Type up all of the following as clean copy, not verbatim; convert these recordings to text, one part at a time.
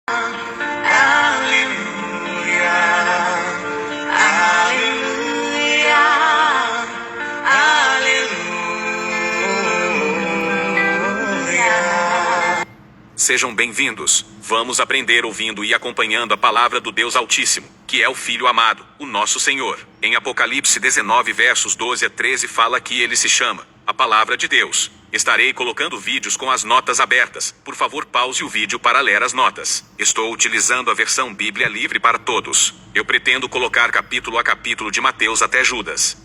Aleluia, aleluia, aleluia. Sejam bem-vindos. Vamos aprender ouvindo e acompanhando a palavra do Deus Altíssimo, que é o Filho amado, o nosso Senhor. Em Apocalipse 19 versos 12 a 13 fala que ele se chama a Palavra de Deus. Estarei colocando vídeos com as notas abertas. Por favor, pause o vídeo para ler as notas. Estou utilizando a versão Bíblia Livre para Todos. Eu pretendo colocar capítulo a capítulo de Mateus até Judas.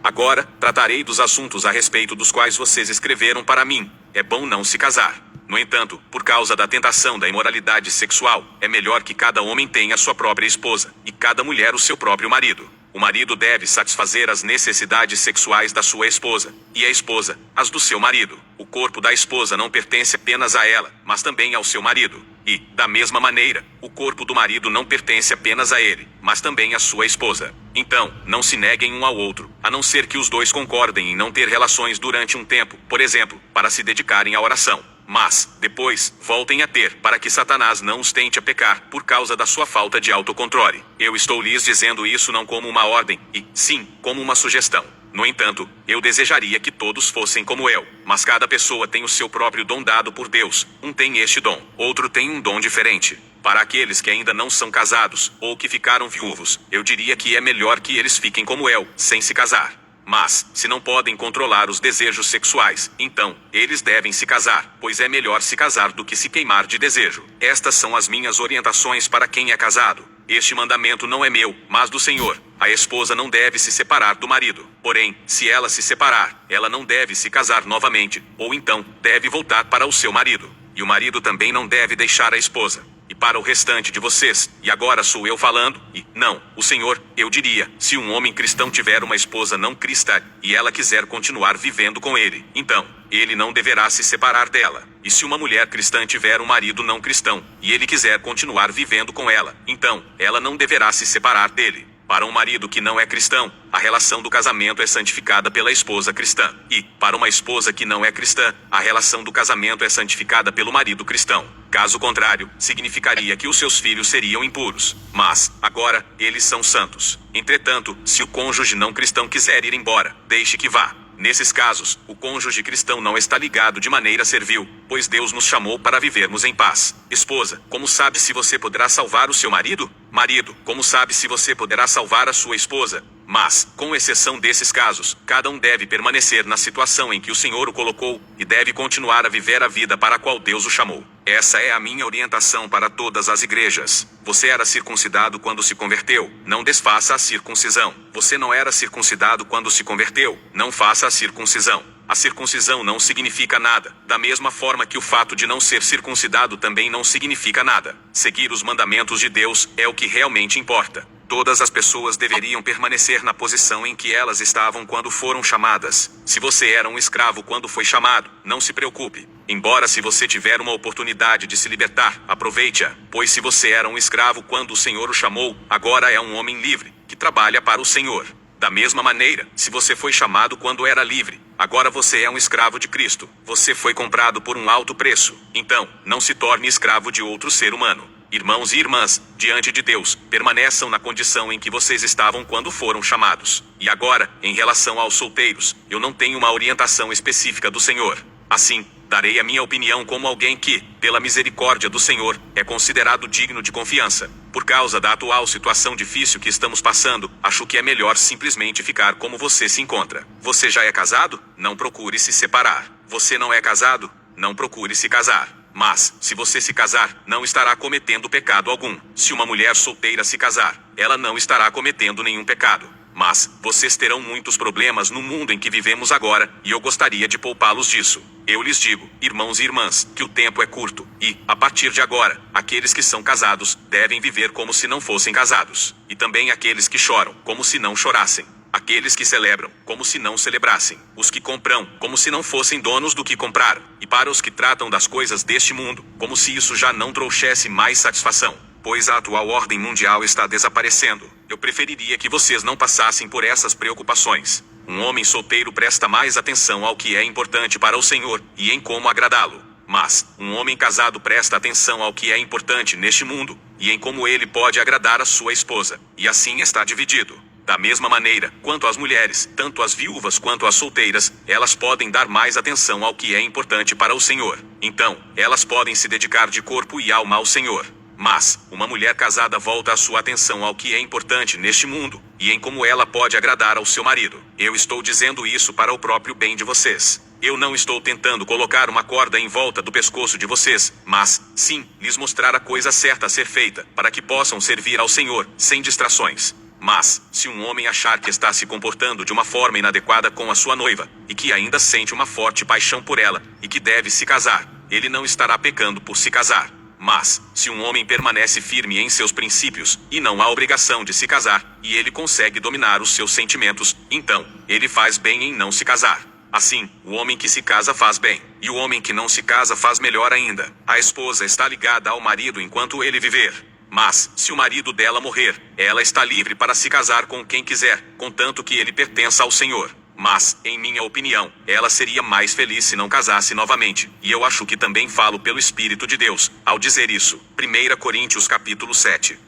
Agora, tratarei dos assuntos a respeito dos quais vocês escreveram para mim. É bom não se casar. No entanto, por causa da tentação da imoralidade sexual, é melhor que cada homem tenha sua própria esposa, e cada mulher o seu próprio marido. O marido deve satisfazer as necessidades sexuais da sua esposa, e a esposa, as do seu marido. O corpo da esposa não pertence apenas a ela, mas também ao seu marido. E, da mesma maneira, o corpo do marido não pertence apenas a ele, mas também à sua esposa. Então, não se neguem um ao outro, a não ser que os dois concordem em não ter relações durante um tempo, por exemplo, para se dedicarem à oração. Mas, depois, voltem a ter, para que Satanás não os tente a pecar, por causa da sua falta de autocontrole. Eu estou lhes dizendo isso não como uma ordem, e, sim, como uma sugestão. No entanto, eu desejaria que todos fossem como eu, mas cada pessoa tem o seu próprio dom dado por Deus. Um tem este dom, outro tem um dom diferente. Para aqueles que ainda não são casados, ou que ficaram viúvos, eu diria que é melhor que eles fiquem como eu, sem se casar. Mas, se não podem controlar os desejos sexuais, então, eles devem se casar, pois é melhor se casar do que se queimar de desejo. Estas são as minhas orientações para quem é casado. Este mandamento não é meu, mas do Senhor. A esposa não deve se separar do marido. Porém, se ela se separar, ela não deve se casar novamente, ou então, deve voltar para o seu marido. E o marido também não deve deixar a esposa. E para o restante de vocês, e agora sou eu falando, e, não, o Senhor, eu diria, se um homem cristão tiver uma esposa não cristã, e ela quiser continuar vivendo com ele, então, ele não deverá se separar dela. E se uma mulher cristã tiver um marido não cristão, e ele quiser continuar vivendo com ela, então, ela não deverá se separar dele. Para um marido que não é cristão, a relação do casamento é santificada pela esposa cristã. E, para uma esposa que não é cristã, a relação do casamento é santificada pelo marido cristão. Caso contrário, significaria que os seus filhos seriam impuros. Mas, agora, eles são santos. Entretanto, se o cônjuge não cristão quiser ir embora, deixe que vá. Nesses casos, o cônjuge cristão não está ligado de maneira servil, pois Deus nos chamou para vivermos em paz. Esposa, como sabe se você poderá salvar o seu marido? Marido, como sabe se você poderá salvar a sua esposa? Mas, com exceção desses casos, cada um deve permanecer na situação em que o Senhor o colocou, e deve continuar a viver a vida para a qual Deus o chamou. Essa é a minha orientação para todas as igrejas. Você era circuncidado quando se converteu, não desfaça a circuncisão. Você não era circuncidado quando se converteu, não faça a circuncisão. A circuncisão não significa nada, da mesma forma que o fato de não ser circuncidado também não significa nada. Seguir os mandamentos de Deus é o que realmente importa. Todas as pessoas deveriam permanecer na posição em que elas estavam quando foram chamadas. Se você era um escravo quando foi chamado, não se preocupe. Embora se você tiver uma oportunidade de se libertar, aproveite-a. Pois se você era um escravo quando o Senhor o chamou, agora é um homem livre, que trabalha para o Senhor. Da mesma maneira, se você foi chamado quando era livre, agora você é um escravo de Cristo. Você foi comprado por um alto preço. Então, não se torne escravo de outro ser humano. Irmãos e irmãs, diante de Deus, permaneçam na condição em que vocês estavam quando foram chamados. E agora, em relação aos solteiros, eu não tenho uma orientação específica do Senhor. Assim, darei a minha opinião como alguém que, pela misericórdia do Senhor, é considerado digno de confiança. Por causa da atual situação difícil que estamos passando, acho que é melhor simplesmente ficar como você se encontra. Você já é casado? Não procure se separar. Você não é casado? Não procure se casar. Mas, se você se casar, não estará cometendo pecado algum. Se uma mulher solteira se casar, ela não estará cometendo nenhum pecado. Mas, vocês terão muitos problemas no mundo em que vivemos agora, e eu gostaria de poupá-los disso. Eu lhes digo, irmãos e irmãs, que o tempo é curto, e, a partir de agora, aqueles que são casados, devem viver como se não fossem casados. E também aqueles que choram, como se não chorassem. Aqueles que celebram, como se não celebrassem. Os que compram, como se não fossem donos do que compraram. E para os que tratam das coisas deste mundo, como se isso já não trouxesse mais satisfação. Pois a atual ordem mundial está desaparecendo. Eu preferiria que vocês não passassem por essas preocupações. Um homem solteiro presta mais atenção ao que é importante para o Senhor, e em como agradá-lo. Mas, um homem casado presta atenção ao que é importante neste mundo, e em como ele pode agradar a sua esposa, e assim está dividido. Da mesma maneira, quanto às mulheres, tanto as viúvas quanto as solteiras, elas podem dar mais atenção ao que é importante para o Senhor. Então, elas podem se dedicar de corpo e alma ao Senhor. Mas, uma mulher casada volta a sua atenção ao que é importante neste mundo, e em como ela pode agradar ao seu marido. Eu estou dizendo isso para o próprio bem de vocês. Eu não estou tentando colocar uma corda em volta do pescoço de vocês, mas, sim, lhes mostrar a coisa certa a ser feita, para que possam servir ao Senhor, sem distrações. Mas, se um homem achar que está se comportando de uma forma inadequada com a sua noiva, e que ainda sente uma forte paixão por ela, e que deve se casar, ele não estará pecando por se casar. Mas, se um homem permanece firme em seus princípios, e não há obrigação de se casar, e ele consegue dominar os seus sentimentos, então, ele faz bem em não se casar. Assim, o homem que se casa faz bem, e o homem que não se casa faz melhor ainda. A esposa está ligada ao marido enquanto ele viver. Mas, se o marido dela morrer, ela está livre para se casar com quem quiser, contanto que ele pertença ao Senhor. Mas, em minha opinião, ela seria mais feliz se não casasse novamente. E eu acho que também falo pelo Espírito de Deus, ao dizer isso. 1 Coríntios capítulo 7.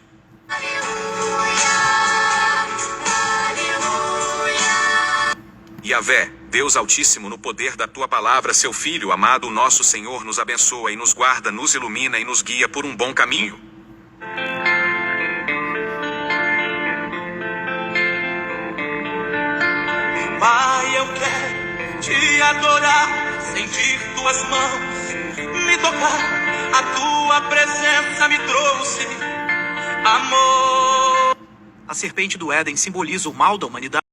Yahvé, Deus Altíssimo, no poder da tua palavra, seu Filho amado, nosso Senhor, nos abençoa e nos guarda, nos ilumina e nos guia por um bom caminho. Pai, eu quero te adorar, sentir tuas mãos me tocar. A tua presença me trouxe amor. A serpente do Éden simboliza o mal da humanidade.